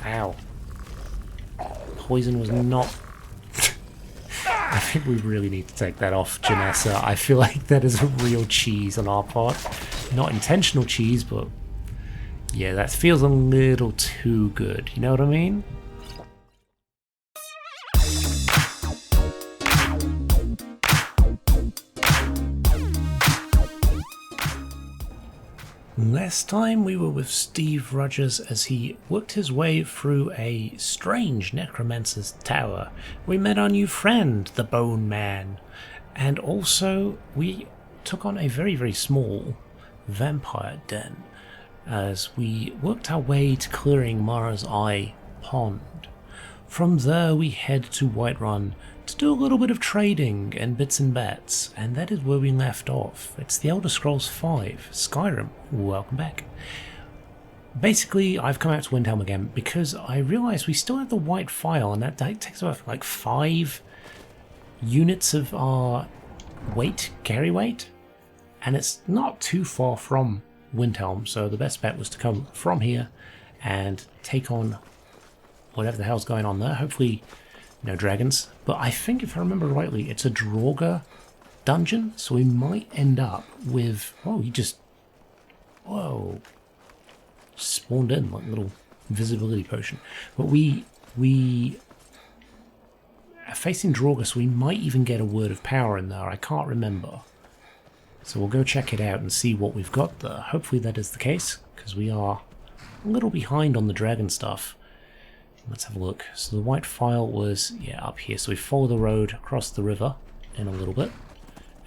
Ow. Poison was not... I think we really need to take that off, Janessa. I feel like that is a real cheese on our part. Not intentional cheese, but... yeah, that feels a little too good. You know what I mean? Last time we were with Steve Rogers as he worked his way through a strange necromancer's tower. We met our new friend, the Bone Man, and also we took on a very, very small vampire den as we worked our way to clearing Mara's Eye Pond. From there we head to Whiterun to do a little bit of trading and bits and bats, and that is where we left off. It's the Elder Scrolls V, Skyrim. Welcome back. Basically, I've come out to Windhelm again because I realised we still have the white Phial, and that takes about like 5 units of our weight, carry weight, and it's not too far from Windhelm, so the best bet was to come from here and take on whatever the hell's going on there. Hopefully no dragons, but I think if I remember rightly it's a Draugr dungeon, so we might end up with... oh, he just... whoa, spawned in like a little invisibility potion. But we are facing Draugr, so we might even get a word of power in there. I can't remember, so we'll go check it out and see what we've got there. Hopefully that is the case, because we are a little behind on the dragon stuff. Let's have a look. So the white Phial was, yeah, up here. So we follow the road across the river in a little bit,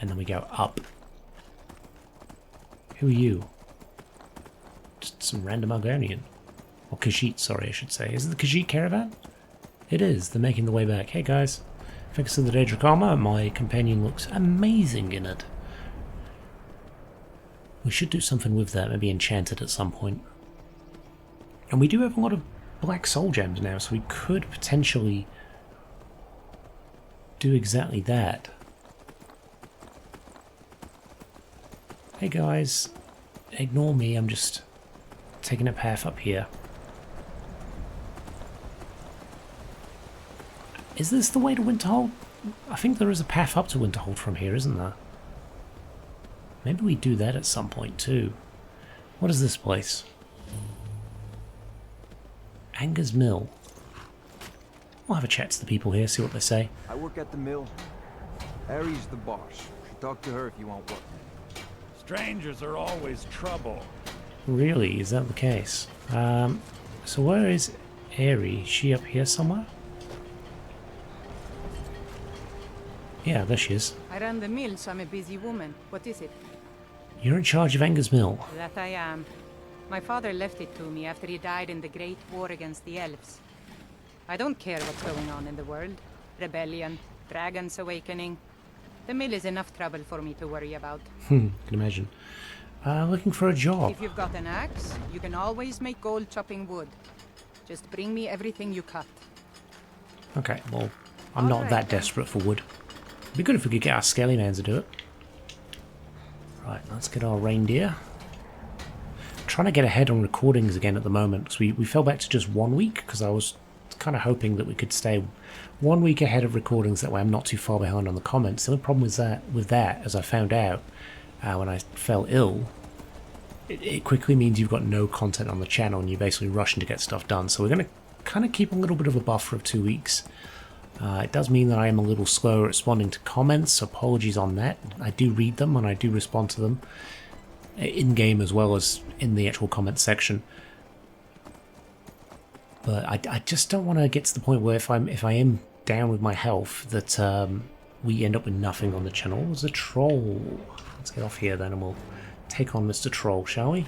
and then we go up. Who are you? Just some random Argonian. Or Khajiit, sorry, I should say. Is it the Khajiit caravan? It is. They're making the way back. Hey guys. Thanks to the Daedric armor. My companion looks amazing in it. We should do something with that. Maybe enchant it at some point. And we do have a lot of black soul gems now, so we could potentially do exactly that. Hey guys, ignore me, I'm just taking a path up here. Is this the way to Winterhold? I think there is a path up to Winterhold from here, isn't there? Maybe we do that at some point too. What is this place? Anger's Mill. We'll have a chat to the people here, see what they say. I work at the mill. Harry's the boss. Talk to her if you want work. Strangers are always trouble. Really? Is that the case? So where is Aerie? Is she up here somewhere? Yeah, there she is. I run the mill, so I'm a busy woman. What is it? You're in charge of Anger's Mill. That I am. My father left it to me after he died in the Great War against the elves. I don't care what's going on in the world. Rebellion, dragons awakening. The mill is enough trouble for me to worry about. Can imagine. Looking for a job. If you've got an axe, you can always make gold chopping wood. Just bring me everything you cut. Okay, well, I'm not that desperate for wood. It'd be good if we could get our scaly man to do it. Right, let's get our reindeer. Trying to get ahead on recordings again at the moment, because we fell back to just 1 week, because I was kind of hoping that we could stay 1 week ahead of recordings, that way I'm not too far behind on the comments. The only problem with that, as I found out when I fell ill, it quickly means you've got no content on the channel and you're basically rushing to get stuff done. So we're going to kind of keep a little bit of a buffer of 2 weeks. It does mean that I am a little slower responding to comments, so apologies on that. I do read them and I do respond to them in-game as well as in the actual comment section. But I just don't want to get to the point where if I am down with my health that we end up with nothing on the channel. There's a troll. Let's get off here then and we'll take on Mr. Troll, shall we?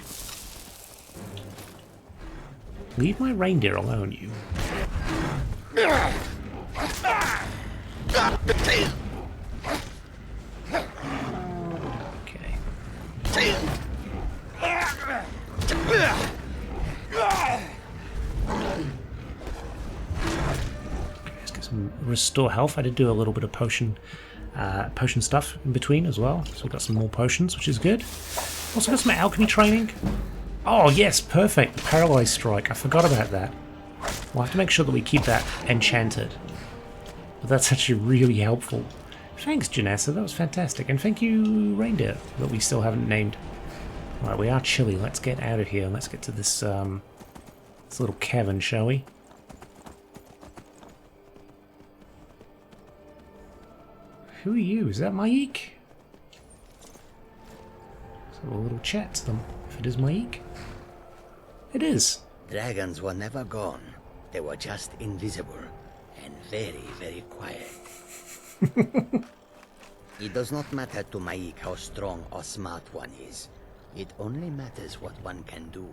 Leave my reindeer alone, you. Okay. Let's get some restore health. I did do a little bit of potion stuff in between as well, so we've got some more potions, which is good. Also got some alchemy training. Oh yes, perfect. Paralyzed strike. I forgot about that. We'll have to make sure that we keep that enchanted. But that's actually really helpful. Thanks, Janessa, that was fantastic. And thank you, Reindeer, that we still haven't named. Right, we are chilly. Let's get out of here and let's get to this, this little cavern, shall we? Who are you? Is that Maik? So a little chat to them, if it is Maik. It is. Dragons were never gone. They were just invisible and very, very quiet. It does not matter to Maik how strong or smart one is. It only matters what one can do.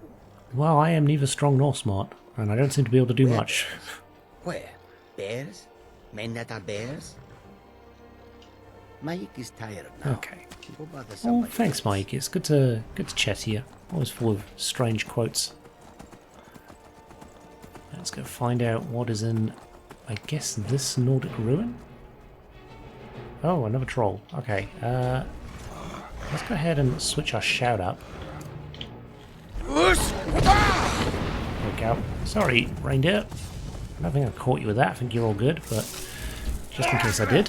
Well, I am neither strong nor smart, and I don't seem to be able to do much. Where? Bears? Men that are bears? Maik is tired now. Okay. Go bother Oh, somebody thanks, else. Mike. It's good to chat here. Always full of strange quotes. Let's go find out what is in, I guess, this Nordic ruin. Oh, another troll. Okay. Let's go ahead and switch our shout up. There we go. Sorry, reindeer. I don't think I caught you with that. I think you're all good, but just in case I did.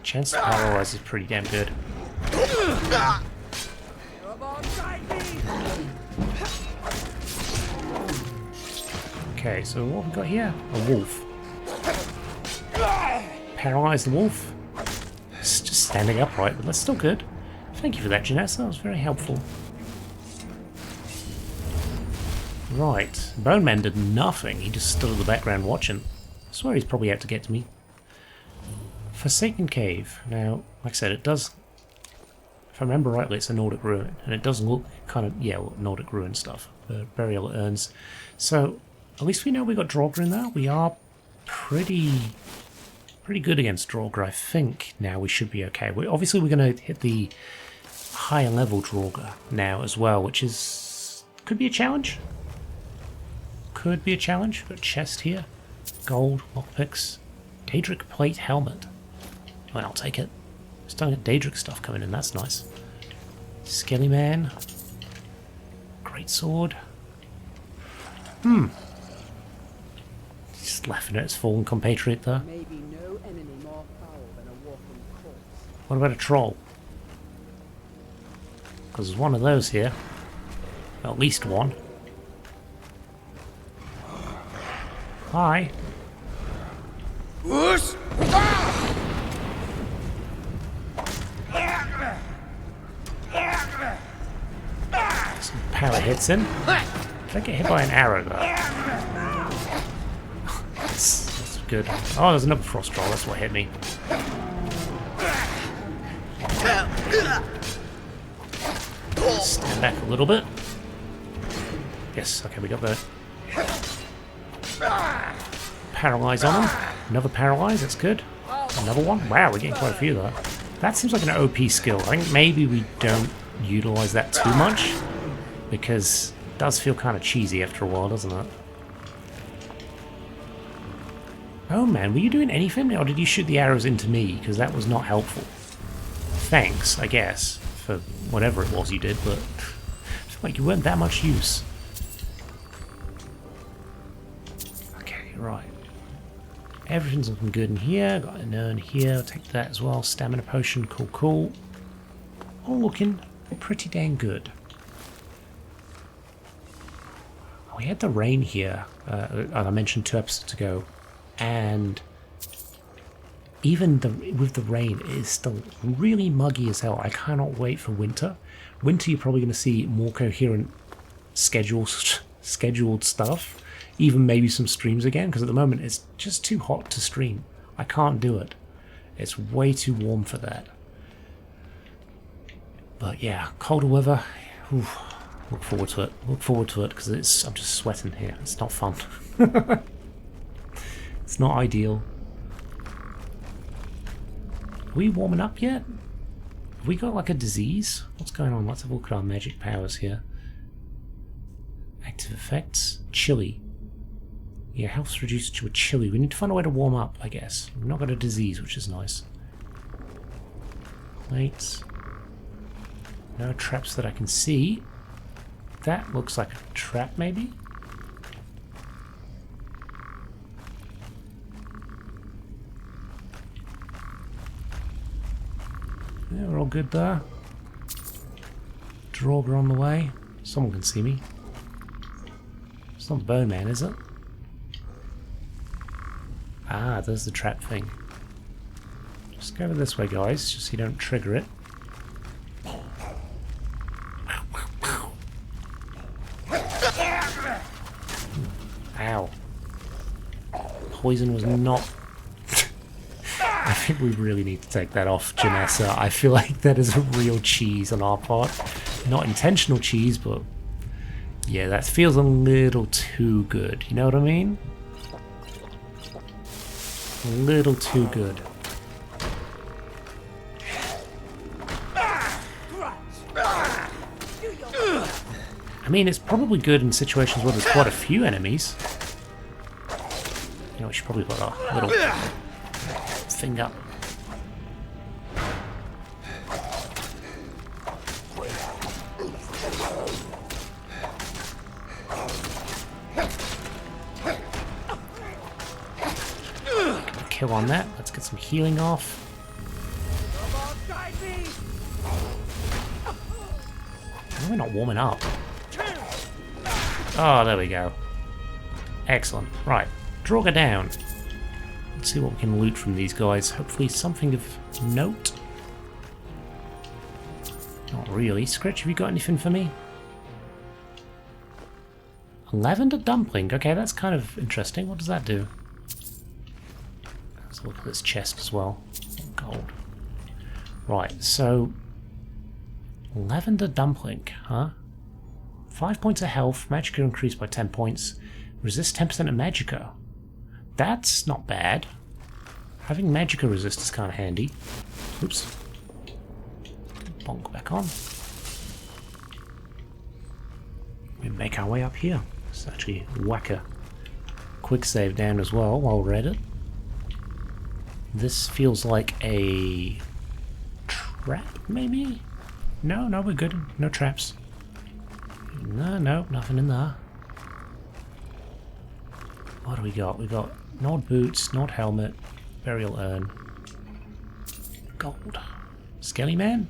Chance to paralyze is pretty damn good. Okay, so what have we got here? A wolf. Paralyze the wolf. It's just standing upright, but that's still good. Thank you for that, Janessa. That was very helpful. Right. Bone Man did nothing. He just stood in the background watching. I swear he's probably out to get to me. Forsaken Cave. Now, like I said, it does... If I remember rightly, it's a Nordic ruin. And it does look kind of, yeah, Nordic ruin stuff. The burial urns. So, at least we know we got Draugr in there. We are pretty good against Draugr, I think. Now we should be okay. Obviously, we're going to hit the higher level Draugr now as well, which is... could be a challenge. Could be a challenge. Got a chest here. Gold, lockpicks. Daedric plate helmet. Well, I'll take it. Starting to get Daedric stuff coming in, that's nice. Skelly Man. Great sword. Just laughing at his fallen compatriot there. Maybe no enemy more foul than a walking corpse. What about a troll? Because there's one of those here. At least one. Hi. Some power hits in. Did I get hit by an arrow though? That's good. Oh, there's another frost troll. That's what hit me. Stand back a little bit. Yes, okay, we got the paralyze on him. Another paralyze, that's good. Another one. Wow, we're getting quite a few though. That seems like an OP skill. I think maybe we don't utilize that too much because it does feel kind of cheesy after a while, doesn't it? Oh man, were you doing anything or did you shoot the arrows into me? Because that was not helpful. Thanks, I guess, for whatever it was you did, but I feel like you weren't that much use. Okay, right. Everything's looking good in here. Got an urn here. I'll take that as well. Stamina potion. Cool, cool. All looking pretty dang good. We had the rain here, I mentioned 2 episodes ago, and even with the rain, it is still really muggy as hell. I cannot wait for winter. Winter, you're probably going to see more coherent scheduled stuff. Even maybe some streams again, because at the moment it's just too hot to stream. I can't do it. It's way too warm for that. But yeah, colder weather. Oof, look forward to it. Look forward to it, because I'm just sweating here. It's not fun. It's not ideal. Are we warming up yet? Have we got like a disease? What's going on? Let's have a look at our magic powers here. Active effects. Chilly. Yeah, health's reduced to a chilly. We need to find a way to warm up, I guess. We've not got a disease, which is nice. Plates. No traps that I can see. That looks like a trap, maybe? Yeah, we're all good there. Draugr on the way. Someone can see me. It's not the Bone Man, is it? Ah, there's the trap thing. Just go over this way, guys, just so you don't trigger it. Ow. Poison was not... I think we really need to take that off, Janessa. I feel like that is a real cheese on our part. Not intentional cheese, but... yeah, that feels a little too good. You know what I mean? A little too good. I mean, it's probably good in situations where there's quite a few enemies. You know, we should probably put a little thing up. Kill on that. Let's get some healing off. Why are we not warming up? Oh, there we go. Excellent. Right. Draugr down. Let's see what we can loot from these guys. Hopefully something of note. Not really. Scritch, have you got anything for me? A lavender dumpling. Okay, that's kind of interesting. What does that do? Let's look at this chest as well. Gold. Right, so... lavender dumpling, huh? 5 points of health, magicka increased by 10 points, resist 10% of magicka. That's not bad. Having magicka resist is kind of handy. Oops. Bonk back on. We make our way up here. Let's actually whack a quick save down as well while we're at it. This feels like a trap, maybe? No, we're good. No traps. No, nothing in there. What do we got? We got Nord boots, Nord helmet, burial urn, gold. Skelly man?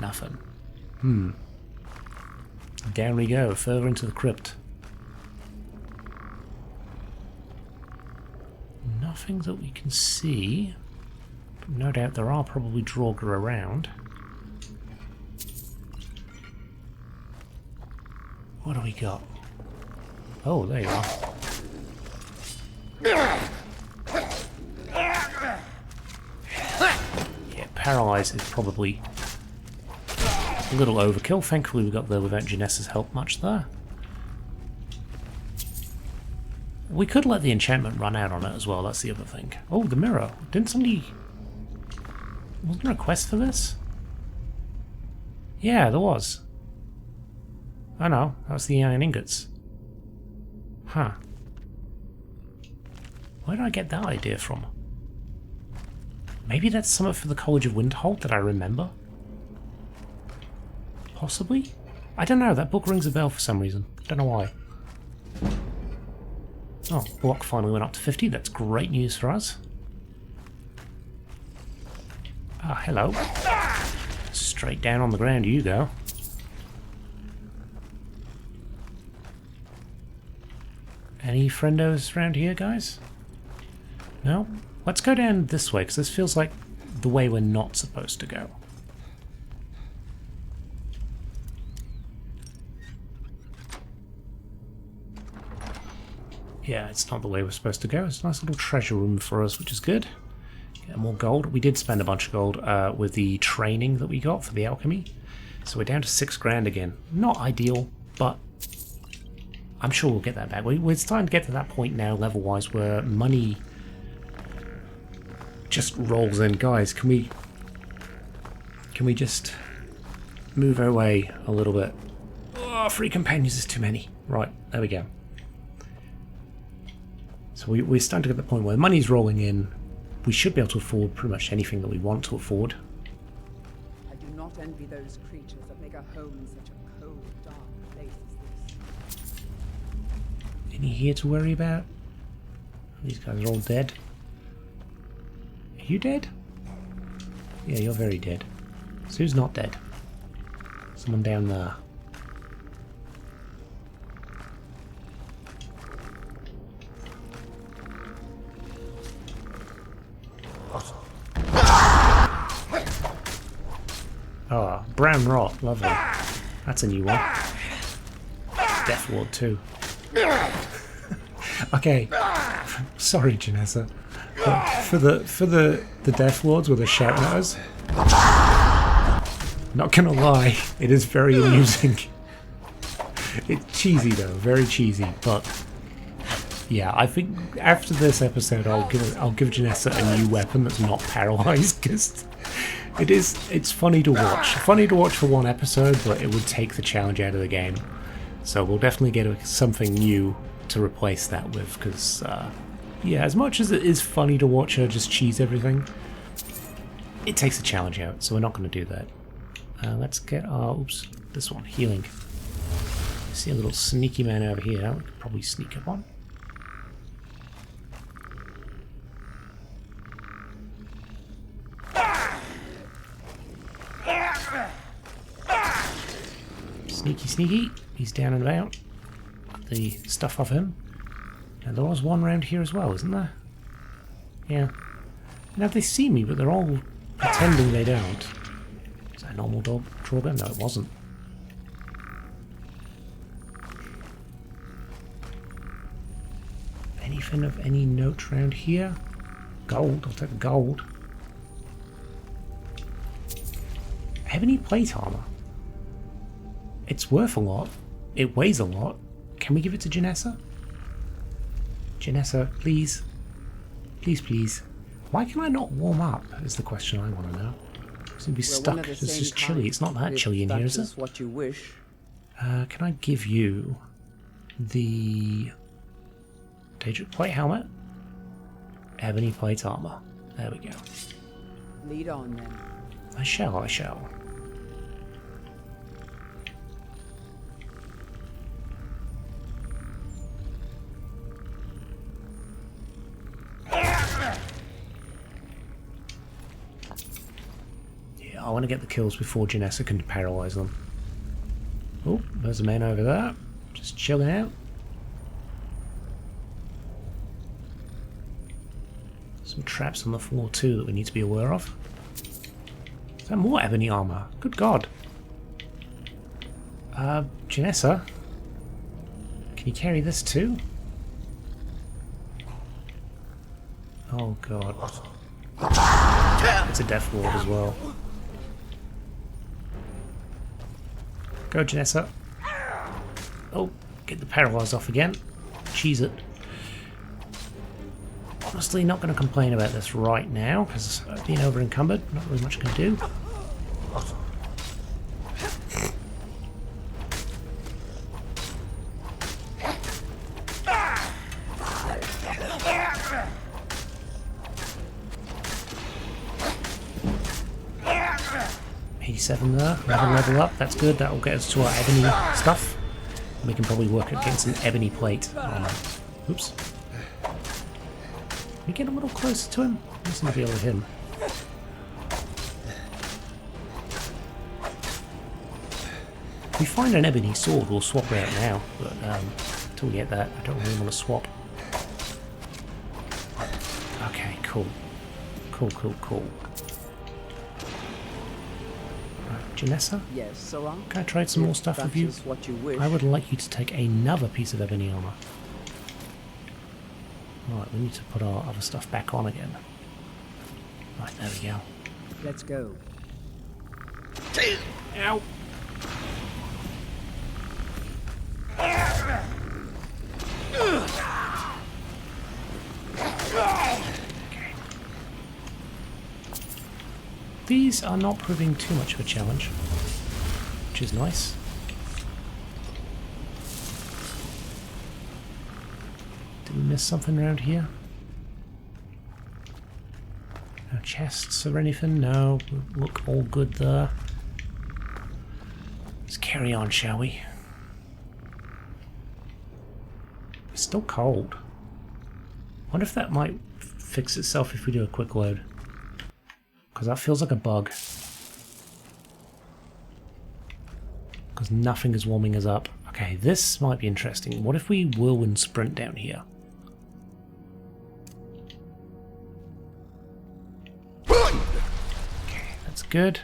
Nothing. Down we go, further into the crypt. Nothing that we can see. But no doubt there are probably Draugr around. What do we got? Oh, there you are. Yeah, paralyze is probably a little overkill. Thankfully we got there without Janessa's help much there. We could let the enchantment run out on it as well, that's the other thing. Oh, the mirror. Didn't somebody... wasn't there a quest for this? Yeah, there was. Oh no, that was the iron ingots. Huh. Where did I get that idea from? Maybe that's something for the College of Windhold that I remember? Possibly? I don't know, that book rings a bell for some reason. Don't know why. Oh, block finally went up to 50, that's great news for us. Ah, hello. Straight down on the ground you go. Any friendos around here, guys? No? Let's go down this way, because this feels like the way we're not supposed to go. Yeah, it's not the way we're supposed to go. It's a nice little treasure room for us, which is good. Get more gold. We did spend a bunch of gold with the training that we got for the alchemy. So we're down to 6 grand again. Not ideal, but I'm sure we'll get that back. We're starting to get to that point now, level-wise, where money just rolls in. Guys, can we just move our way a little bit? Oh, 3 companions is too many. Right, there we go. So we're starting to get to the point where money's rolling in. We should be able to afford pretty much anything that we want to afford. I do not envy those creatures that make a home in such a cold, dark place as this. Any here to worry about? These guys are all dead. Are you dead? Yeah, you're very dead. So who's not dead? Someone down there. Oh, brown rot, lovely. That's a new one. Death Ward too. Okay, sorry, Janessa. For the Death Wards where they're shouting at us, not gonna lie, it is very amusing. It's cheesy though, very cheesy. But yeah, I think after this episode, I'll give Janessa a new weapon that's not paralyzed, because it's funny to watch. Funny to watch for one episode, but it would take the challenge out of the game. So we'll definitely get something new to replace that with, because yeah, as much as it is funny to watch her just cheese everything, it takes the challenge out, so we're not going to do that. Let's get our, oops, this one, healing. I see a little sneaky man over here. We could probably sneak up on. Sneaky, sneaky. He's down and about. Got the stuff off him. And there was one round here as well, isn't there? Yeah. Now they see me, but they're all pretending they don't. Is that a normal drawgun? No, it wasn't. Anything of any note round here? Gold, I'll take the gold. Ebony plate armor. It's worth a lot. It weighs a lot. Can we give it to Janessa? Janessa, please. Please, please. Why can I not warm up, is the question I want to know. It's going to be stuck. It's just chilly. It's not that chilly in here, is it? What you wish. Can I give you the Daedric plate helmet? Ebony plate armor. There we go. Lead on then. I shall, I shall. Yeah, I want to get the kills before Janessa can paralyze them. Oh, there's a man over there. Just chilling out. Some traps on the floor too that we need to be aware of. Is that more ebony armor? Good God. Janessa? Can you carry this too? Oh God. It's a death ward as well. Go, Janessa. Oh, get the paralyze off again. Cheese it. Honestly, not going to complain about this right now, because being over encumbered, not really much going to do. There, 11 level up, that's good, that will get us to our ebony stuff. We can probably work against an ebony plate. Oops. Can we get a little closer to him? Let's not be able to hit him. If we find an ebony sword, we'll swap it out now, but until we get that, I don't really want to swap. Okay, cool. Cool. Janessa? Yes, Sarah? Can I trade some more stuff with you? What you wish. I would like you to take another piece of ebony armor. Right, we need to put our other stuff back on again. Right, there we go. Let's go. Ow! These are not proving too much of a challenge, which is nice. Did we miss something around here? No chests or anything? No, we look all good there. Let's carry on, shall we? still cold. Wonder if that might fix itself if we do a quick load. Because that feels like a bug. Because nothing is warming us up. Okay, this might be interesting. What if we whirlwind sprint down here? Okay, that's good.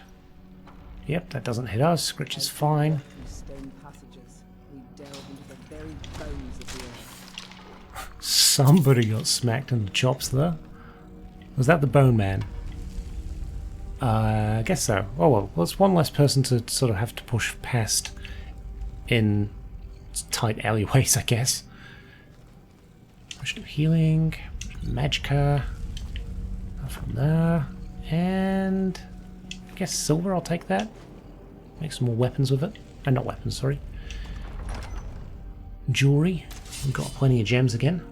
Yep, that doesn't hit us. Scritch is fine. Through stone passages, we delve into the very bones of the earth. Somebody got smacked in the chops there. Was that the Bone Man? I guess so. Oh well, that's one less person to sort of have to push past in tight alleyways, I guess. Potion of healing, magicka, from there, and I guess silver. I'll take that. Make some more weapons with it. Not weapons, sorry. Jewelry. We've got plenty of gems again.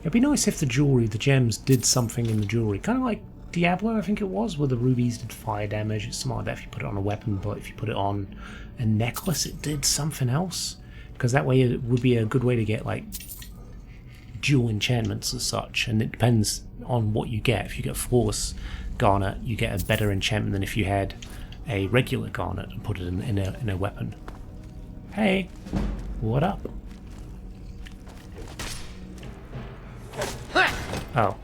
It'd be nice if the jewelry, the gems, did something in the jewelry. Kind of like Diablo, I think it was, where the rubies did fire damage. It's something like that if you put it on a weapon, but if you put it on a necklace, it did something else. Because that way it would be a good way to get, like, dual enchantments as such. And it depends on what you get. If you get Flawless Garnet, you get a better enchantment than if you had a regular Garnet and put it in a weapon. Hey, what up? Oh.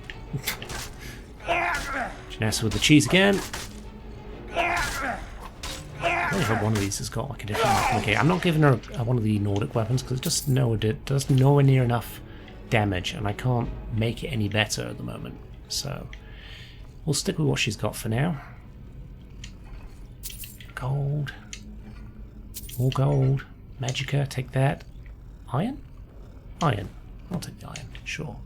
Janessa with the cheese again. I really hope one of these has got like a different weapon. Okay, I'm not giving her one of the Nordic weapons because it just does nowhere near enough damage and I can't make it any better at the moment. So we'll stick with what she's got for now. Gold. More gold. Magicka, take that. Iron? Iron. I'll take the iron, sure.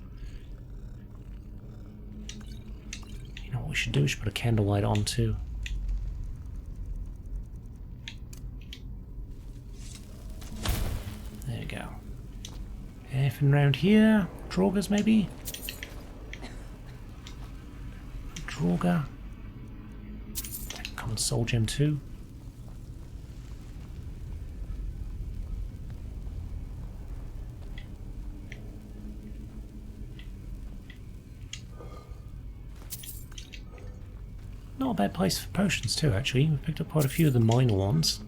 You know what we should do? We should put a candlelight on too. There you go. Anything around here? Draugrs maybe? Draugr. Common soul gem too. Not a bad place for potions too, actually. We picked up quite a few of the minor ones,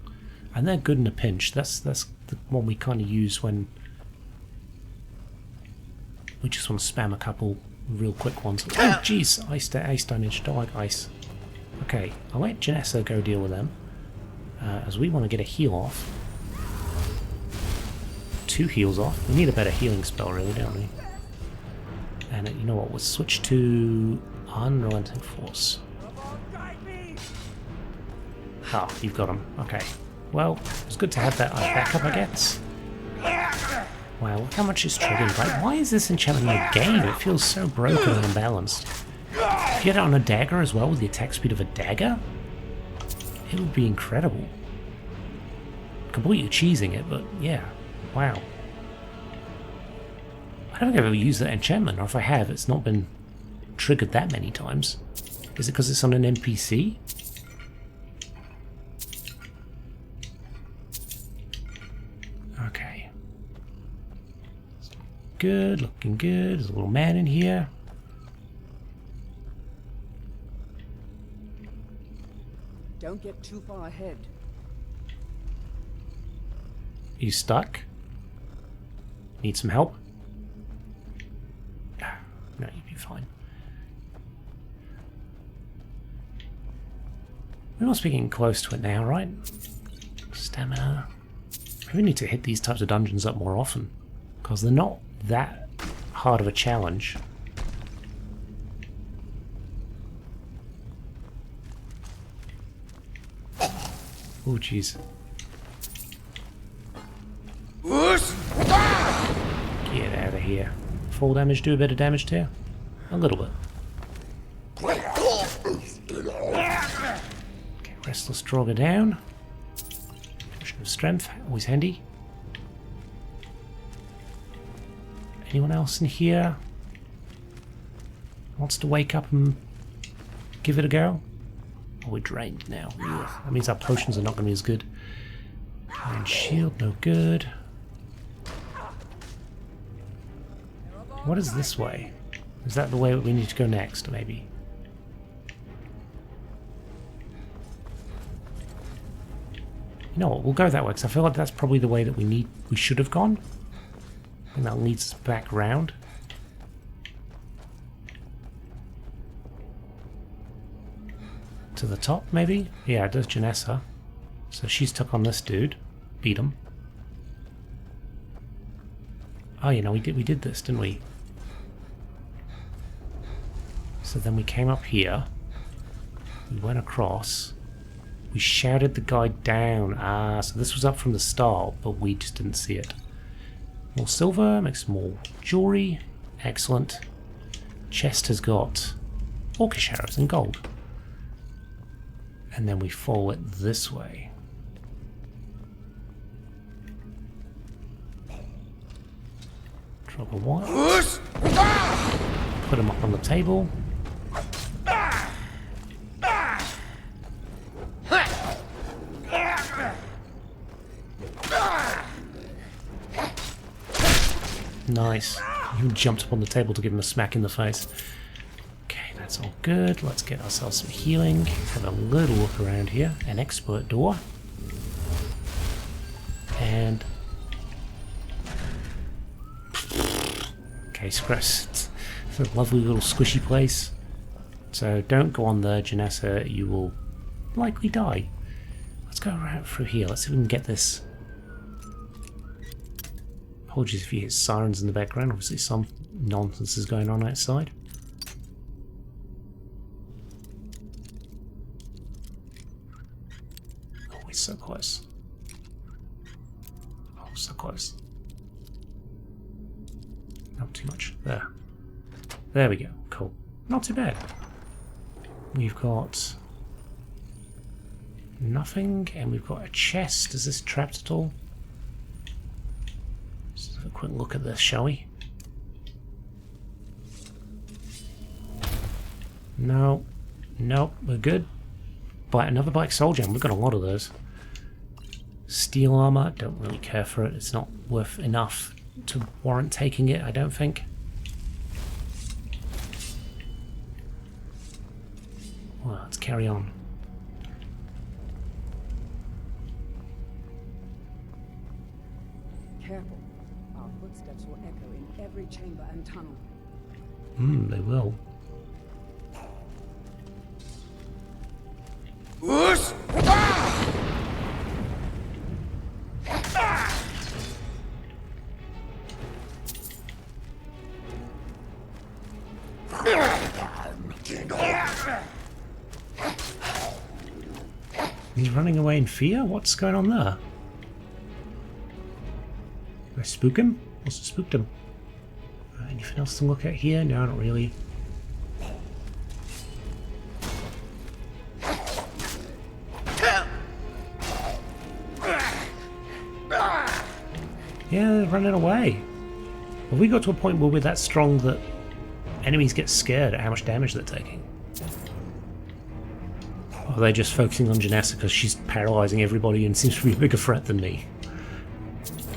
and they're good in a pinch. That's the one we kind of use when we just want to spam a couple real quick ones. Oh, jeez, ice damage. Don't like ice. Okay, I'll let Janessa go deal with them, as we want to get a heal off. 2 heals off. We need a better healing spell, really, don't we? And you know what? We'll switch to Unrelenting Force. Oh, you've got him. Okay. Well, it's good to have that backup, I guess. Wow, look how much is triggered. Like, why is this enchantment in the game? It feels so broken and unbalanced. If you had it on a dagger as well, with the attack speed of a dagger, it would be incredible. Completely cheesing it, but yeah. Wow. I don't think I've ever used that enchantment, or if I have, it's not been triggered that many times. Is it because it's on an NPC? Okay. Good, looking good. There's a little man in here. Don't get too far ahead. Are you stuck? Need some help? No, you'd be fine. We must be getting close to it now, right? Stamina. We need to hit these types of dungeons up more often, because they're not that hard of a challenge. Oh, jeez. Get out of here. Full damage do a bit of damage to you? A little bit. Okay, Restless Draugr down. Potion of Strength, always handy. Anyone else in here wants to wake up and give it a go? Oh, we're drained now. Yeah. That means our potions are not going to be as good. Iron shield, no good. What is this way? Is that the way we need to go next, maybe? You know what, we'll go that way, because I feel like that's probably the way that we should have gone. And that leads us back round. To the top, maybe? Yeah, it does Janessa. So she's stuck on this dude. Beat him. Oh, you know, we did this, didn't we? So then we came up here. We went across. We shouted the guy down. Ah, so this was up from the start, but we just didn't see it. More silver, make some more jewelry. Excellent. Chest has got orcish arrows and gold. And then we follow it this way. Drop a wire. Put him up on the table. Nice. You jumped up on the table to give him a smack in the face. Okay, that's all good. Let's get ourselves some healing. Have a little look around here. An expert door. And... okay, scratch. It's a lovely little squishy place. So don't go on there, Janessa. You will likely die. Let's go right through here. Let's see if we can get this. Apologies if you hear sirens in the background. Obviously some nonsense is going on outside. Oh, we're so close. Oh, so close. Not too much. There. There we go. Cool. Not too bad. We've got nothing, and we've got a chest. Is this trapped at all? Let's have a quick look at this, shall we? No. Nope, we're good. Another bike soldier, and we've got a lot of those. Steel armor, don't really care for it. It's not worth enough to warrant taking it, I don't think. Well, let's carry on. Careful. Our footsteps will echo in every chamber and tunnel. They will. He's running away in fear? What's going on there? Did I spook him? What's spooked him? Anything else to look at here? No, not really. Yeah, they're running away. Have we got to a point where we're that strong that enemies get scared at how much damage they're taking? Or are they just focusing on Janessa because she's paralysing everybody and seems to be a bigger threat than me?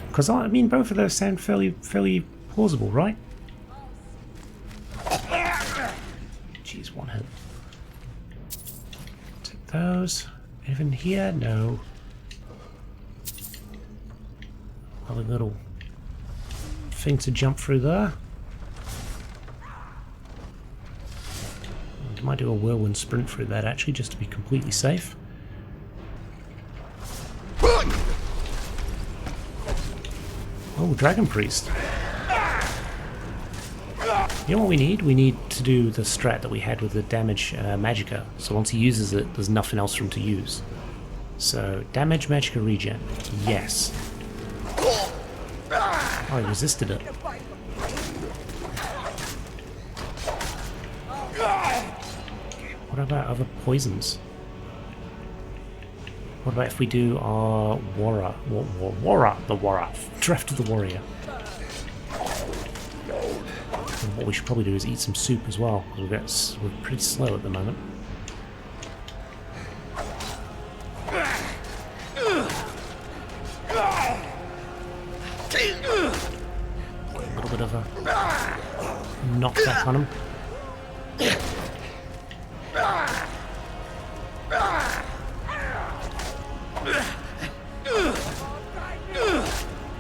Because, I mean, both of those sound fairly plausible, right? Jeez, one hit. Take those. Anything here? No. Probably a little thing to jump through there. I might do a whirlwind sprint through that actually, just to be completely safe. Oh, Dragon Priest. You know what we need? We need to do the strat that we had with the damage magicka. So once he uses it, there's nothing else for him to use. So, damage magicka regen. Yes. Oh, he resisted it. What about other poisons? What about if we do our Wara? The Wara. Draft of the Warrior. And what we should probably do is eat some soup as well, because we're pretty slow at the moment. knockback on him.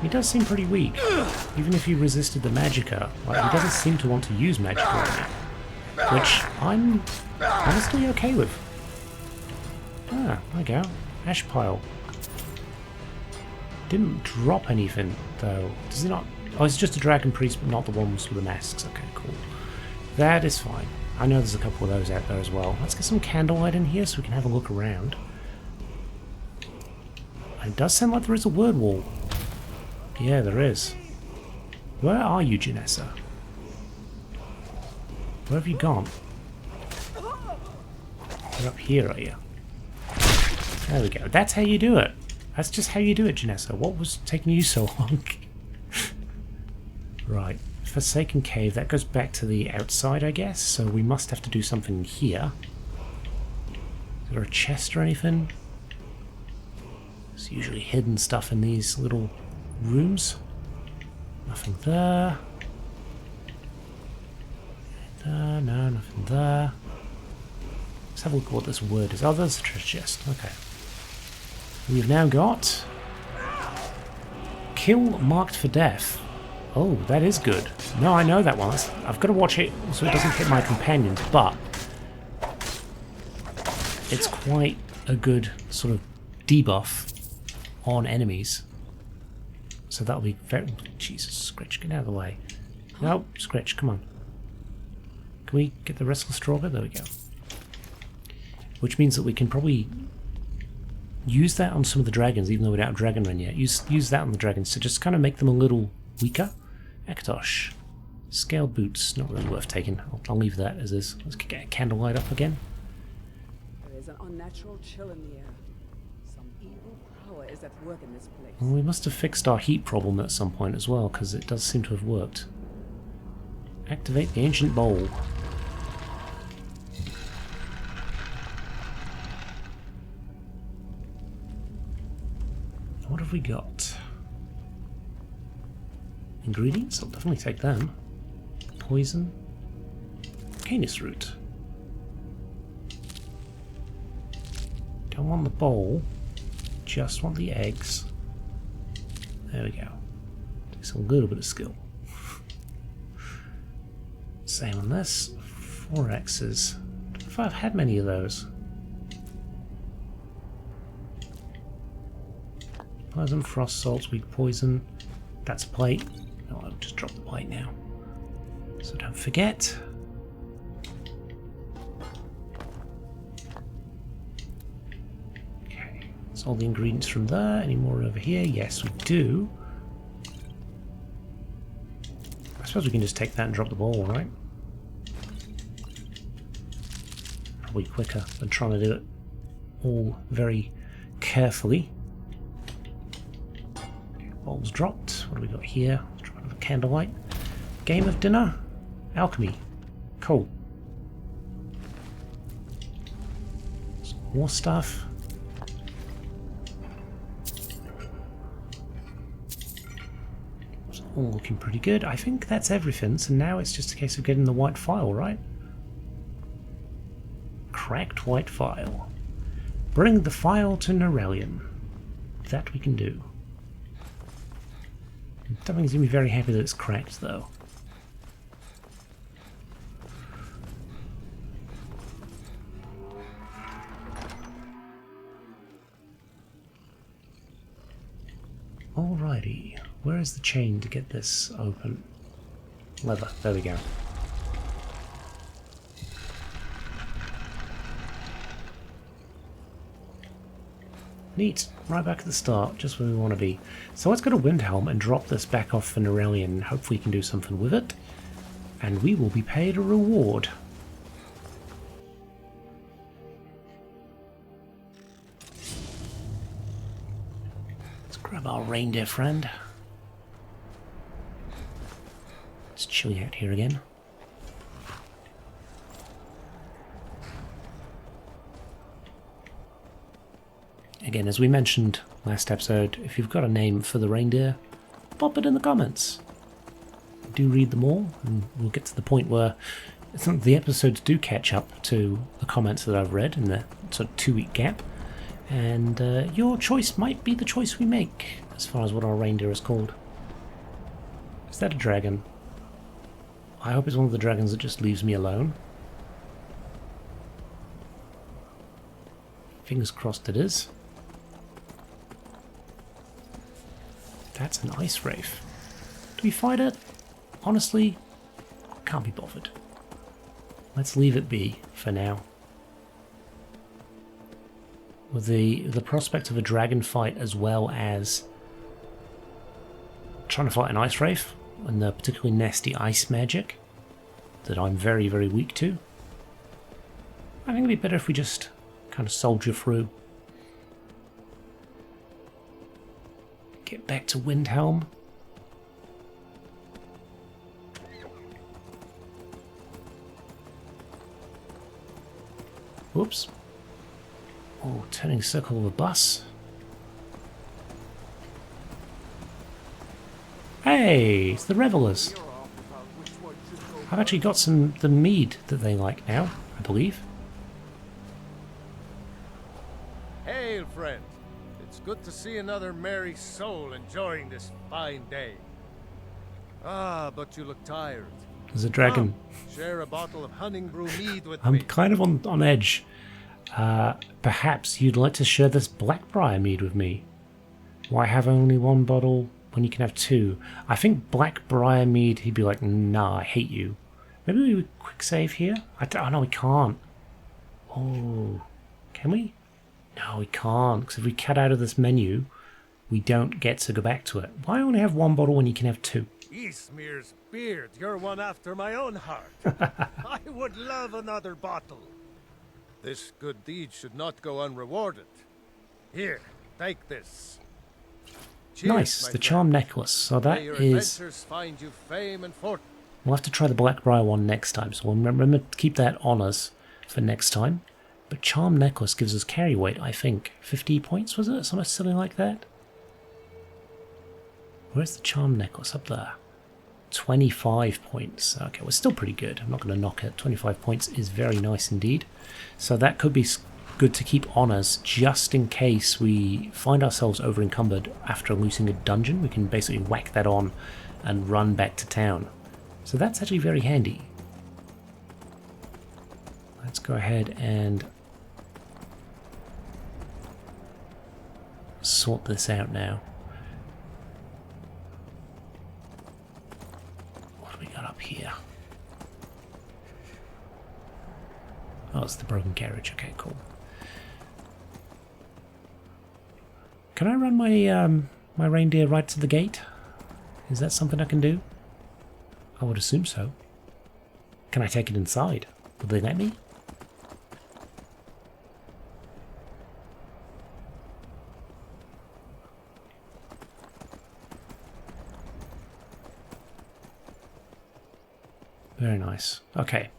He does seem pretty weak, even if he resisted the magicka. Like, he doesn't seem to want to use magicka on me, which I'm honestly okay with. Ah, there we go. Ash pile. Didn't drop anything though. Does he not? Oh, it's just a dragon priest, but not the ones with the masks. Okay, cool. That is fine. I know there's a couple of those out there as well. Let's get some candlelight in here so we can have a look around. It does sound like there is a word wall. Yeah, there is. Where are you, Janessa? Where have you gone? You're up here, are you? There we go. That's how you do it. That's just how you do it, Janessa. What was taking you so long? Right. Forsaken Cave. That goes back to the outside, I guess. So we must have to do something here. Is there a chest or anything? There's usually hidden stuff in these little rooms. Nothing there. There, no, nothing there. Let's have a look at what this word is. Oh, there's a treasure chest. Okay. We've now got Kill Marked for Death. Oh, that is good. No, I know that one. I've got to watch it so it doesn't hit my companions, but it's quite a good sort of debuff on enemies. So that'll be very... Jesus, Scritch, get out of the way. No, Scritch, come on. Can we get the Restless Draugr? There we go. Which means that we can probably use that on some of the dragons, even though we don't have Dragon Run yet. Use that on the dragons to just kind of make them a little weaker. Akatosh. Scaled boots, not really worth taking. I'll leave that as is. Let's get a candlelight up again. There is an unnatural chill in the air. Some evil power is at work in this place. Well, we must have fixed our heat problem at some point as well, because it does seem to have worked. Activate the ancient bowl. What have we got? Ingredients? I'll definitely take them. Poison. Canis root. Don't want the bowl. Just want the eggs. There we go. Takes a little bit of skill. Same on this. 4 X's. I don't know if I've had many of those. Poison, frost salts, weak poison. That's a plate. No, I'll just drop the plate now. So don't forget. Okay, that's all the ingredients from there. Any more over here? Yes, we do. I suppose we can just take that and drop the ball, right? Probably quicker than trying to do it all very carefully. Bowls dropped. What do we got here? Let's try another candlelight. Game of dinner. Alchemy. Cool. Some more stuff. It's all looking pretty good. I think that's everything. So now it's just a case of getting the white phial, right? Cracked white phial. Bring the phial to Nurelion. That we can do. Something's going to be very happy that it's cracked, though. Alrighty. Where is the chain to get this open? Leather. There we go. Neat. Right back at the start, just where we want to be. So let's go to Windhelm and drop this back off for Nurelion, and hopefully we can do something with it. And we will be paid a reward. Let's grab our reindeer friend. It's chilly out here again. Again, as we mentioned last episode, if you've got a name for the reindeer, pop it in the comments. do read them all, and we'll get to the point where some of the episodes do catch up to the comments that I've read in the sort of 2-week gap, and your choice might be the choice we make as far as what our reindeer is called. Is that a dragon? I hope it's one of the dragons that just leaves me alone. Fingers crossed it is. That's an ice wraith. Do we fight it? Honestly, can't be bothered. Let's leave it be for now. With the prospect of a dragon fight as well as trying to fight an ice wraith and the particularly nasty ice magic that I'm very, very weak to, I think it'd be better if we just kind of soldier through. Get back to Windhelm. Whoops. Oh, turning circle of a bus. Hey, it's the Revelers. I've actually got the mead that they like now, I believe. Hail, friend. It's good to see another merry soul enjoying this fine day. Ah, but you look tired. There's a dragon. Come, share a bottle of honey brew mead with I'm me. kind of on edge. Perhaps you'd like to share this Blackbriar mead with me. Why have only one bottle when you can have two? I think Blackbriar mead, he'd be like, nah, I hate you. Maybe we would quick save here? Oh, no, we can't. Oh, can we? No, we can't, because if we cut out of this menu, we don't get to go back to it. Why only have one bottle when you can have two? Eastmere's beard, you're one after my own heart. I would love another bottle. This good deed should not go unrewarded. Here, take this. Cheers, Nice, the friend. charm necklace. So that May your is... adventures find you fame and fortune. We'll have to try the Blackbriar one next time, so we'll remember to keep that on us for next time. But charm necklace gives us carry weight, I think. 50 points, was it? Something silly like that? Where's the charm necklace? Up there. 25 points. Okay, well, still pretty good. I'm not going to knock it. 25 points is very nice indeed. So that could be good to keep on us just in case we find ourselves over encumbered after losing a dungeon. We can basically whack that on and run back to town. So that's actually very handy. Let's go ahead and sort this out now. What do we got up here? Oh, it's the broken carriage. Okay, cool. Can I run my my reindeer right to the gate? Is that something I can do? I would assume so. Can I take it inside? Will they let me? Very nice. Okay.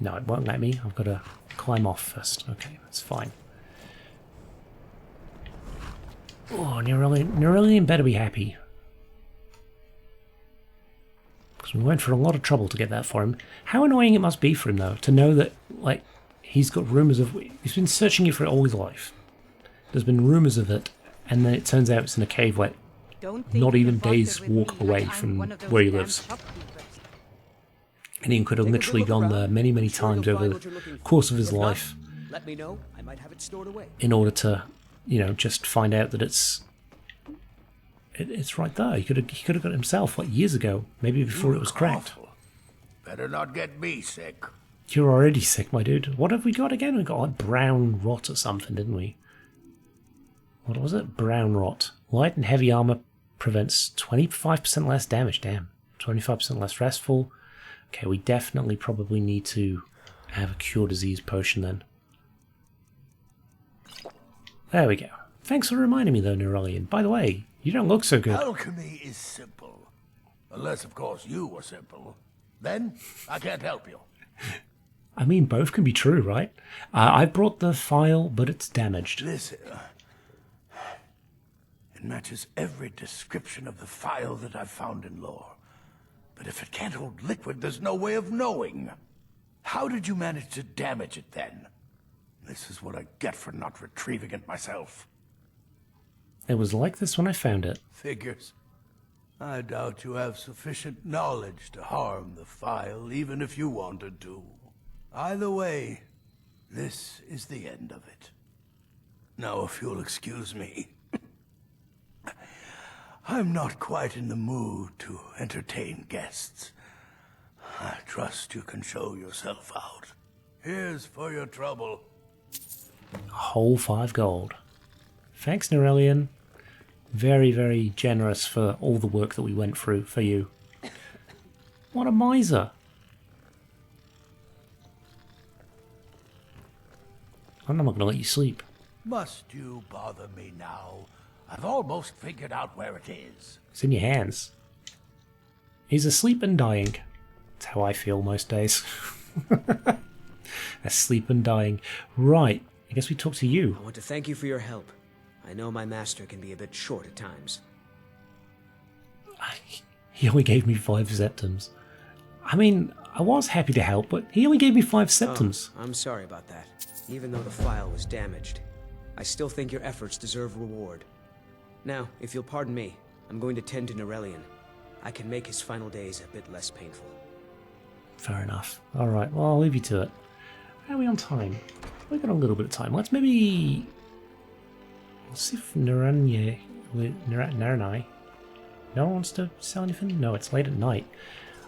No, it won't let me. I've got to climb off first. Okay, that's fine. Oh, Nurelion better be happy. Because we went for a lot of trouble to get that for him. How annoying it must be for him, though, to know that, like, he's got rumours of... He's been searching you for it all his life. There's been rumours of it, and then it turns out it's in a cave where not even days walk away from where he lives. And he could have literally gone there many, many times over the course of his life. Let me know. I might have it stored away. In order to, you know, just find out that it's right there. He could have got it himself like years ago, maybe before it was cracked. Better not get me sick. You're already sick, my dude. What have we got again? We got like brown rot or something, didn't we? What was it? Brown rot. Light and heavy armor prevents 25% less damage. Damn. 25% less restful. Okay, we definitely probably need to have a cure disease potion then. There we go. Thanks for reminding me though, Nurelion. By the way, you don't look so good. Alchemy is simple. Unless, of course, you were simple. Then, I can't help you. I mean, both can be true, right? I brought the phial, but it's damaged. Listen. It matches every description of the Phial that I've found in lore. But if it can't hold liquid, there's no way of knowing. How did you manage to damage it then? This is what I get for not retrieving it myself. It was like this when I found it. Figures. I doubt you have sufficient knowledge to harm the Phial, even if you wanted to. Either way, this is the end of it. Now, if you'll excuse me, I'm not quite in the mood to entertain guests. I trust you can show yourself out. Here's for your trouble. A whole 5 gold. Thanks, Nurelion. Very, very generous for all the work that we went through for you. What a miser. I'm not going to let you sleep. Must you bother me now? I've almost figured out where it is. It's in your hands. He's asleep and dying. That's how I feel most days. Asleep and dying. Right, I guess we talk to you. I want to thank you for your help. I know my master can be a bit short at times. He only gave me 5 septums. I mean, I was happy to help, but he only gave me 5 septums. Oh, I'm sorry about that. Even though the Phial was damaged, I still think your efforts deserve reward. Now, if you'll pardon me, I'm going to tend to Nurelion. I can make his final days a bit less painful. Fair enough. Alright, well, I'll leave you to it. How are we on time? We've got a little bit of time. Let's maybe... Let's see if Naranai... No one wants to sell anything? No, it's late at night.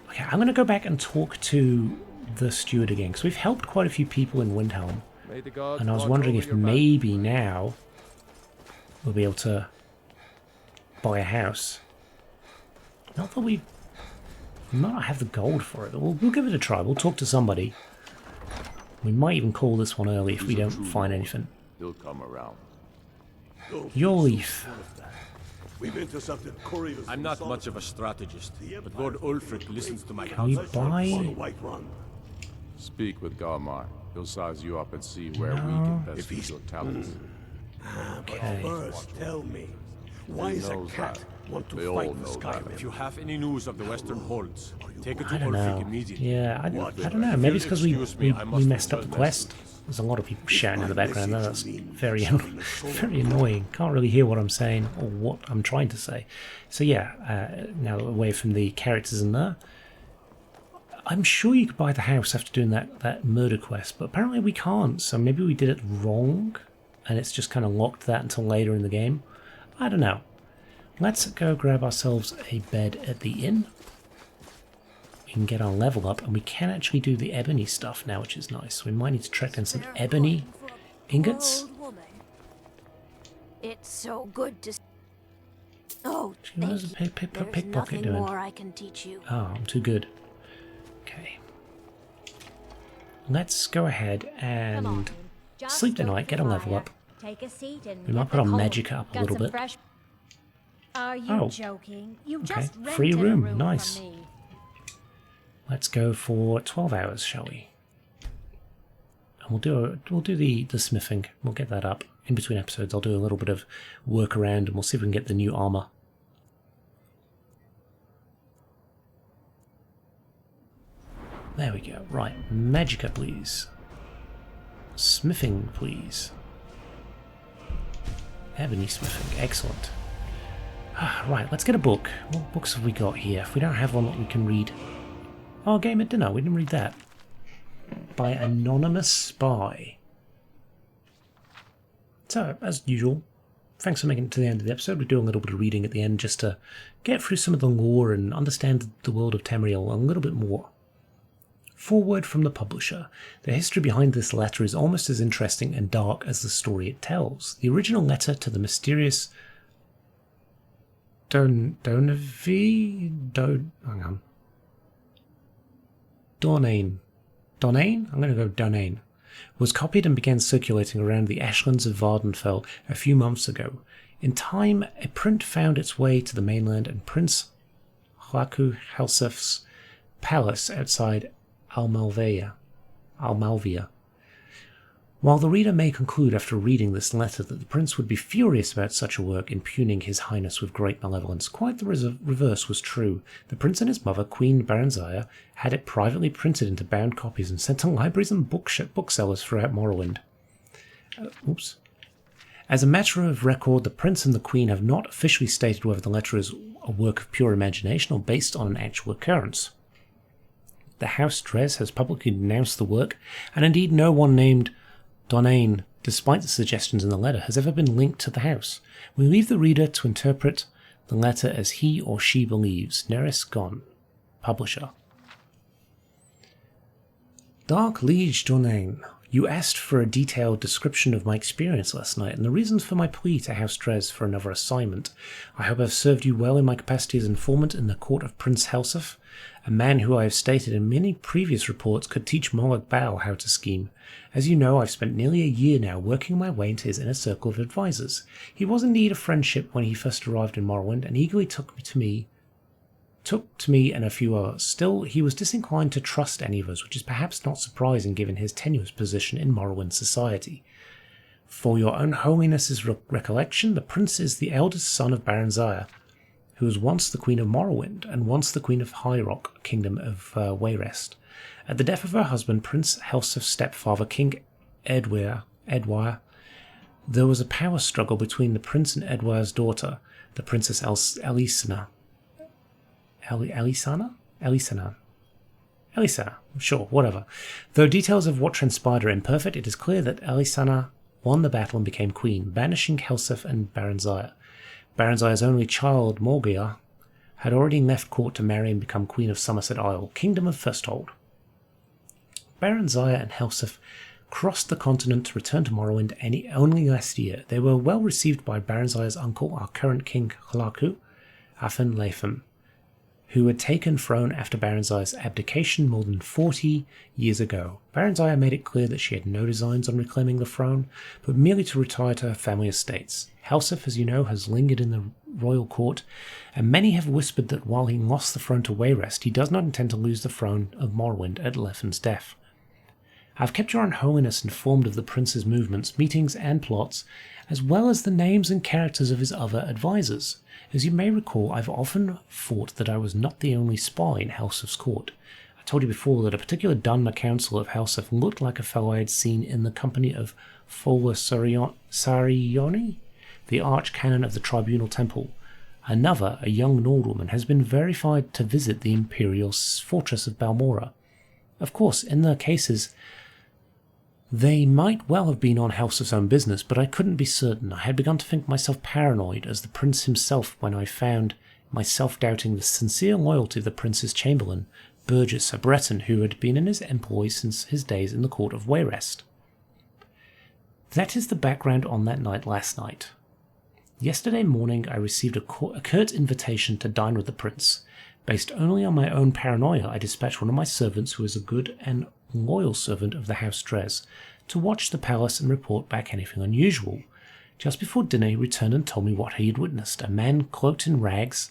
Okay, I'm going to go back and talk to the steward again, because we've helped quite a few people in Windhelm. And I was wondering if maybe now we'll be able to buy a house. Not that we might not have the gold for it, but we'll give it a try. We'll talk to somebody. We might even call this one early if we don't find anything. He'll come around. Your leaf. We've intercepted couriers. I'm not much of a strategist, but Lord Ulfric listens to my Can we counsel. buy... Speak with Galmar. He'll size you up and see where we can best use your talents. Okay. First, tell me, why He is a knows cat that. want to They fight all the know that. Skyrim? If you have any news of the Western Holds, take it to I don't Ulfric know. immediately. Yeah, I don't know. Maybe it's because we messed up the quest. There's a lot of people shouting in the background. That's very, very annoying. Can't really hear what I'm saying or what I'm trying to say. So yeah, now away from the characters in there. I'm sure you could buy the house after doing that murder quest, but apparently we can't. So maybe we did it wrong, and it's just kind of locked that until later in the game. I don't know. Let's go grab ourselves a bed at the inn. We can get our level up, and we can actually do the ebony stuff now, which is nice. We might need to track down some ebony ingots. It's so good to... Oh, What is a there's pickpocket nothing doing? more I can teach you. Oh, I'm too good. Okay. Let's go ahead and sleep tonight, get a level up. Take a seat and We might put our magic up a little bit. Are you Oh, joking? You okay. just rented Free a room, room nice. from me. Let's go for 12 hours, shall we? And we'll do the smithing. We'll get that up. In between episodes, I'll do a little bit of work around, and we'll see if we can get the new armor. There we go. Right, Magica, please. Smithing, please. Ebony smithing, excellent. Right, let's get a book. What books have we got here? If we don't have one that we can read... Oh, Game at Dinner, we didn't read that. By Anonymous Spy. So, as usual, thanks for making it to the end of the episode. We do a little bit of reading at the end just to get through some of the lore and understand the world of Tamriel a little bit more. Foreword from the publisher. The history behind this letter is almost as interesting and dark as the story it tells. The original letter to the mysterious Hang on. Dornain. I'm going to go Dornain. Was copied and began circulating around the ashlands of Vardenfell a few months ago. In time, a print found its way to the mainland, and Prince Hlaku Helsef's palace outside Almalvia While the reader may conclude after reading this letter that the prince would be furious about such a work impugning his highness with great malevolence, quite the reverse was true. The prince and his mother, Queen Baranzaya, had it privately printed into bound copies and sent to libraries and booksellers throughout Morrowind. As a matter of record, the prince and the queen have not officially stated whether the letter is a work of pure imagination or based on an actual occurrence. The House Dres has publicly denounced the work, and indeed no one named Donain, despite the suggestions in the letter, has ever been linked to the house. We leave the reader to interpret the letter as he or she believes. Neris Gon, publisher. Dark Liege Donain, you asked for a detailed description of my experience last night and the reasons for my plea to House Dres for another assignment. I hope I've served you well in my capacity as informant in the court of Prince Helseth, a man who I have stated in many previous reports could teach Molag Bal how to scheme. As you know, I've spent nearly a year now working my way into his inner circle of advisors. He was indeed a friendship when he first arrived in Morrowind and eagerly took to me and a few others. Still, he was disinclined to trust any of us, which is perhaps not surprising given his tenuous position in Morrowind society. For your own holiness's recollection, the prince is the eldest son of Baranzaya, who was once the Queen of Morrowind and once the Queen of High Rock, Kingdom of Wayrest. At the death of her husband, Prince Helseth's stepfather, King Edwire, there was a power struggle between the prince and Edwire's daughter, the Princess Elisana, sure, whatever. Though details of what transpired are imperfect, it is clear that Elisana won the battle and became queen, banishing Helseth and Baranzaya. Baranzaya's only child, Morgia, had already left court to marry and become Queen of Somerset Isle, Kingdom of Firsthold. Baranzaya and Helseth crossed the continent to return to Morrowind only last year. They were well received by Baranzaya's uncle, our current king Hlaku, Afan Latham, who had taken throne after Baranzaya's abdication more than 40 years ago. Baranzaya made it clear that she had no designs on reclaiming the throne, but merely to retire to her family estates. Helseth, as you know, has lingered in the royal court, and many have whispered that while he lost the throne to Wayrest, he does not intend to lose the throne of Morrowind at Lethan's death. I've kept your own holiness informed of the prince's movements, meetings, and plots, as well as the names and characters of his other advisors. As you may recall, I've often thought that I was not the only spy in Helseth's court. I told you before that a particular Dunmer council of Helseth looked like a fellow I had seen in the company of Fola Sarioni, the arch-canon of the Tribunal Temple. Another, a young Nordwoman, has been verified to visit the imperial fortress of Balmora. Of course, in their cases, they might well have been on Helseth's own business, but I couldn't be certain. I had begun to think myself paranoid as the prince himself when I found myself doubting the sincere loyalty of the prince's chamberlain, Burgess, a Breton who had been in his employ since his days in the court of Wayrest. That is the background on that night last night. Yesterday morning I received a curt invitation to dine with the prince. Based only on my own paranoia, I dispatched one of my servants, who is a good and loyal servant of the House Dres, to watch the palace and report back anything unusual. Just before dinner he returned and told me what he had witnessed. A man cloaked in rags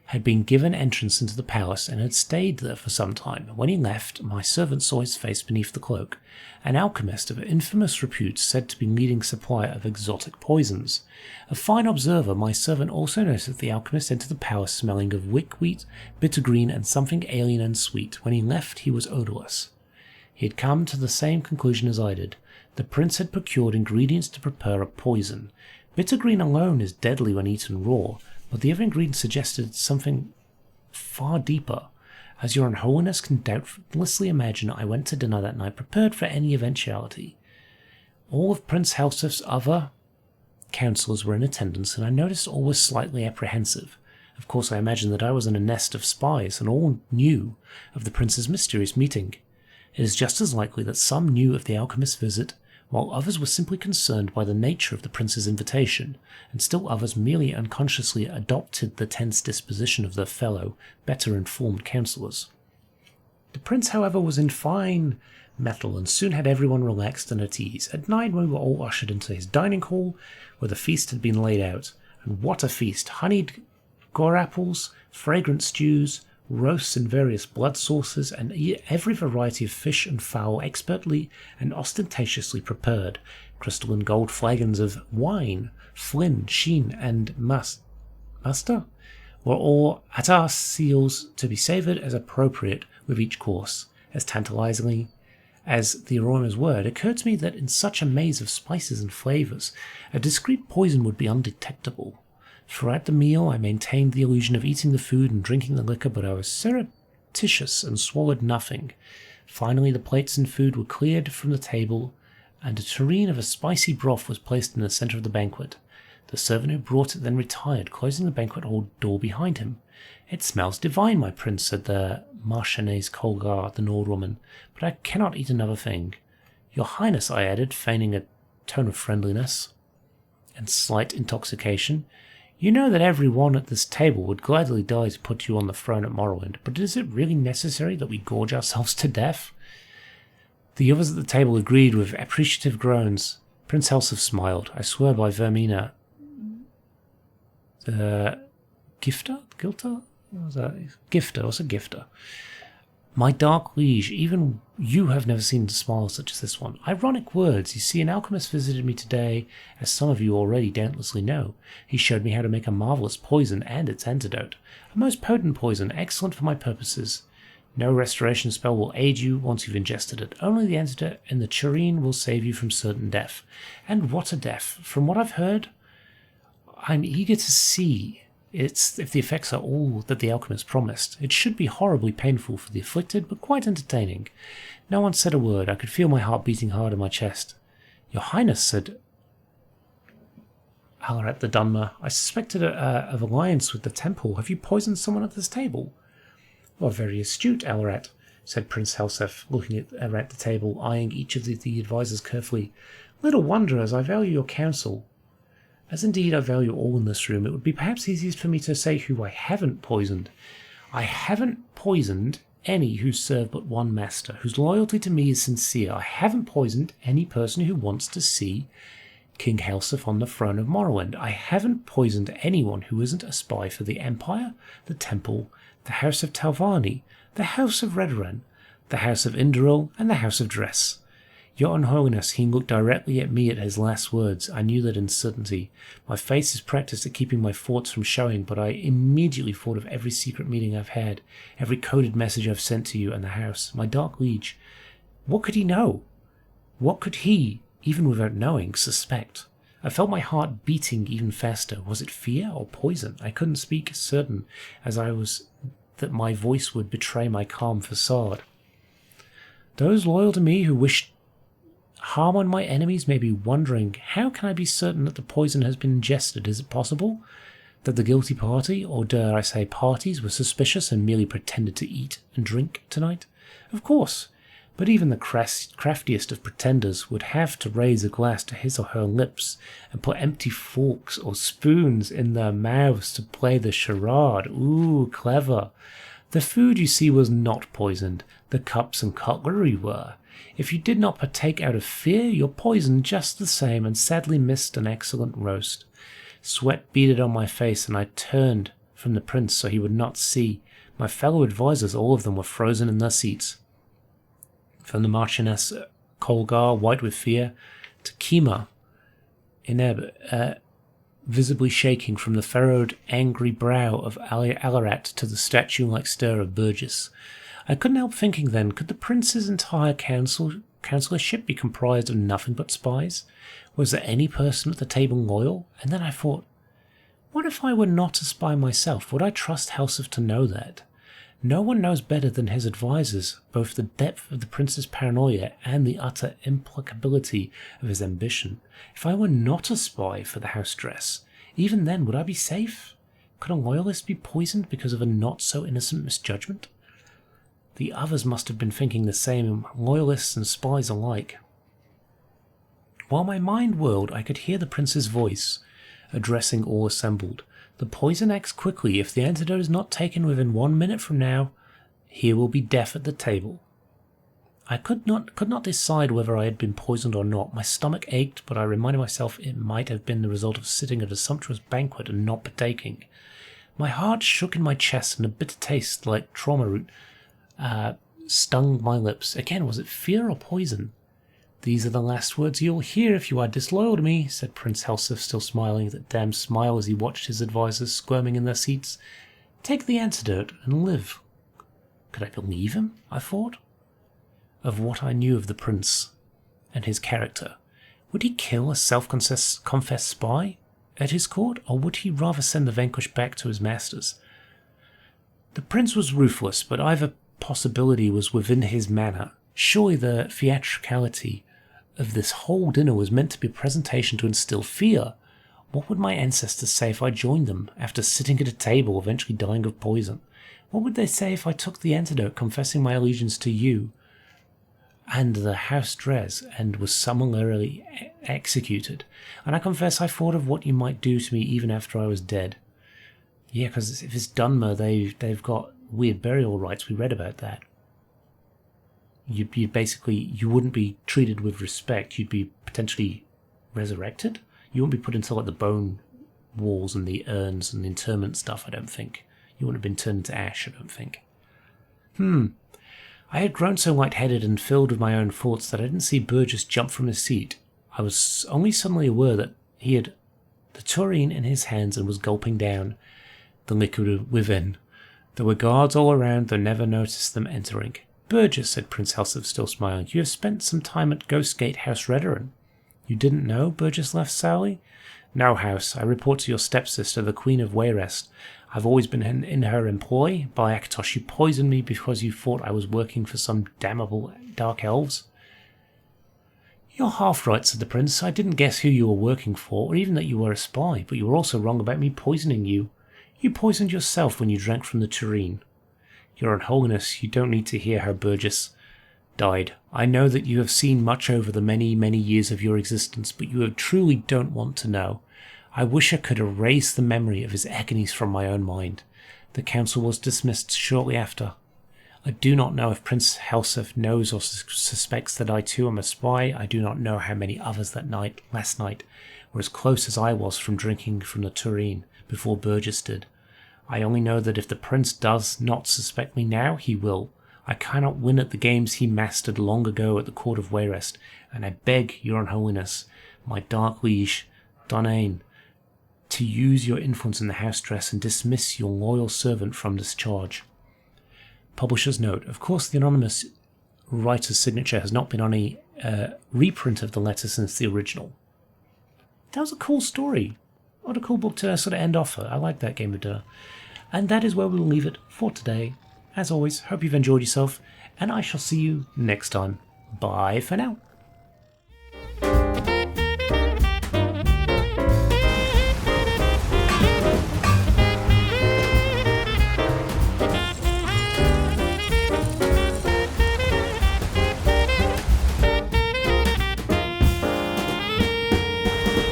had been given entrance into the palace and had stayed there for some time. When he left, my servant saw his face beneath the cloak, an alchemist of infamous repute said to be leading supplier of exotic poisons. A fine observer, my servant also noticed that the alchemist entered the palace smelling of wick-wheat, bittergreen, and something alien and sweet. When he left, he was odorless. He had come to the same conclusion as I did. The prince had procured ingredients to prepare a poison. Bittergreen alone is deadly when eaten raw, but the other ingredients suggested something far deeper. As your Holiness can doubtlessly imagine, I went to dinner that night prepared for any eventuality. All of Prince Helseth's other councillors were in attendance, and I noticed all was slightly apprehensive. Of course, I imagined that I was in a nest of spies, and all knew of the prince's mysterious meeting. It is just as likely that some knew of the alchemist's visit, while others were simply concerned by the nature of the prince's invitation, and still others merely unconsciously adopted the tense disposition of their fellow, better-informed councillors. The prince, however, was in fine mettle, and soon had everyone relaxed and at ease. At night we were all ushered into his dining hall, where the feast had been laid out. And what a feast! Honeyed gorapples, fragrant stews, roasts in various blood sauces, and every variety of fish and fowl expertly and ostentatiously prepared. Crystal and gold flagons of wine, Flynn, Sheen, and Master were all at our seals to be savoured as appropriate with each course. As tantalizingly as the aromas were, it occurred to me that in such a maze of spices and flavours, a discreet poison would be undetectable. Throughout the meal, I maintained the illusion of eating the food and drinking the liquor, but I was surreptitious and swallowed nothing. Finally, the plates and food were cleared from the table, and a tureen of a spicy broth was placed in the centre of the banquet. The servant who brought it then retired, closing the banquet hall door behind him. "It smells divine, my prince," said the Marchioness Colgar, the Nordwoman, "but I cannot eat another thing." "Your Highness," I added, feigning a tone of friendliness and slight intoxication, "you know that every one at this table would gladly die to put you on the throne at Morrowind, but is it really necessary that we gorge ourselves to death?" The others at the table agreed with appreciative groans. Prince Helseth smiled. "I swear by Vermina, Gifter? What was that? Gifter. What's a gifter? My dark liege, even you have never seen a smile such as this one." Ironic words. You see, an alchemist visited me today, as some of you already doubtlessly know. He showed me how to make a marvellous poison and its antidote. A most potent poison, excellent for my purposes. No restoration spell will aid you once you've ingested it. Only the antidote in the tureen will save you from certain death. And what a death! From what I've heard, I'm eager to see if the effects are all that the alchemist promised. It should be horribly painful for the afflicted, but quite entertaining. No one said a word. I could feel my heart beating hard in my chest. "Your Highness," said Alarat the Dunmer, "I suspected of alliance with the temple. Have you poisoned someone at this table?" "You are very astute, Alarat," said Prince Helseth, looking around the table, eyeing each of the advisors carefully. "Little wonder, as I value your counsel. As indeed I value all in this room, it would be perhaps easiest for me to say who I haven't poisoned. I haven't poisoned any who serve but one master, whose loyalty to me is sincere. I haven't poisoned any person who wants to see King Helseth on the throne of Morrowind. I haven't poisoned anyone who isn't a spy for the Empire, the Temple, the House of Talvani, the House of Redoran, the House of Indoril, and the House of Dress." "Your Unholiness," he looked directly at me at his last words. I knew that in certainty. My face is practiced at keeping my thoughts from showing, but I immediately thought of every secret meeting I've had, every coded message I've sent to you and the house. My dark liege. What could he know? What could he, even without knowing, suspect? I felt my heart beating even faster. Was it fear or poison? I couldn't speak certain, as I was that my voice would betray my calm facade. "Those loyal to me who wish harm on my enemies may be wondering, how can I be certain that the poison has been ingested? Is it possible that the guilty party, or dare I say parties, were suspicious and merely pretended to eat and drink tonight? Of course, but even the craftiest of pretenders would have to raise a glass to his or her lips and put empty forks or spoons in their mouths to play the charade. Ooh, clever. The food, you see, was not poisoned. The cups and cutlery were. If you did not partake out of fear, you're poisoned just the same, and sadly missed an excellent roast. Sweat beaded on my face, and I turned from the prince so he would not see. My fellow advisors, all of them, were frozen in their seats. From the Marchioness Colgar, white with fear, to Kima, Ineb, visibly shaking from the furrowed, angry brow of Alarat to the statue-like stare of Burgess. I couldn't help thinking then, could the prince's entire counselorship be comprised of nothing but spies? Was there any person at the table loyal? And then I thought, what if I were not a spy myself? Would I trust Helseth to know that? No one knows better than his advisors both the depth of the prince's paranoia and the utter implacability of his ambition. If I were not a spy for the house dress, even then would I be safe? Could a loyalist be poisoned because of a not-so-innocent misjudgment? The others must have been thinking the same, loyalists and spies alike. While my mind whirled, I could hear the prince's voice, addressing all assembled. "The poison acts quickly. If the antidote is not taken within 1 minute from now, here will be death at the table." I could not decide whether I had been poisoned or not. My stomach ached, but I reminded myself it might have been the result of sitting at a sumptuous banquet and not partaking. My heart shook in my chest and a bitter taste like trauma root stung my lips. Again, was it fear or poison? These are the last words you'll hear if you are disloyal to me, said Prince Helseth, still smiling that damn smile as he watched his advisors squirming in their seats. Take the antidote and live. Could I believe him? I thought. Of what I knew of the prince and his character, would he kill a self-confessed spy at his court, or would he rather send the vanquished back to his masters? The prince was ruthless, but either possibility was within his manner. Surely the theatricality of this whole dinner was meant to be a presentation to instill fear. What would my ancestors say if I joined them, after sitting at a table, eventually dying of poison? What would they say if I took the antidote, confessing my allegiance to you and the House Dres, and was summarily executed? And I confess I thought of what you might do to me even after I was dead. Yeah, because if it's Dunmer, they've got weird burial rites. We read about that. You basically, you wouldn't be treated with respect. You'd be potentially resurrected. You wouldn't be put into like the bone walls and the urns and the interment stuff, I don't think. You wouldn't have been turned to ash, I don't think. I had grown so light-headed and filled with my own thoughts that I didn't see Burgess jump from his seat. I was only suddenly aware that he had the tureen in his hands and was gulping down the liquid within. There were guards all around, though never noticed them entering. Burgess, said Prince Helseth, still smiling, you have spent some time at Ghostgate House Redoran. You didn't know? Burgess laughed sourly. No, House. I report to your stepsister, the Queen of Wayrest. I've always been in her employ. By Akatosh, you poisoned me because you thought I was working for some damnable dark elves. You're half right, said the prince. I didn't guess who you were working for, or even that you were a spy, but you were also wrong about me poisoning you. You poisoned yourself when you drank from the tureen. Your Unholiness, you don't need to hear how Burgess died. I know that you have seen much over the many, many years of your existence, but you truly don't want to know. I wish I could erase the memory of his agonies from my own mind. The council was dismissed shortly after. I do not know if Prince Helseth knows or suspects that I too am a spy. I do not know how many others last night, were as close as I was from drinking from the tureen before Burgess did. I only know that if the prince does not suspect me now, he will. I cannot win at the games he mastered long ago at the court of Wayrest, and I beg your Unholiness, my dark liege, Dunane, to use your influence in the house dress and dismiss your loyal servant from this charge. Publisher's note. Of course, the anonymous writer's signature has not been on a reprint of the letter since the original. That was a cool story. What a cool book to sort of end off. I like that Game of Dinner. And that is where we'll leave it for today. As always, hope you've enjoyed yourself, and I shall see you next time. Bye for now.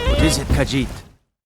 What is it, Khajiit?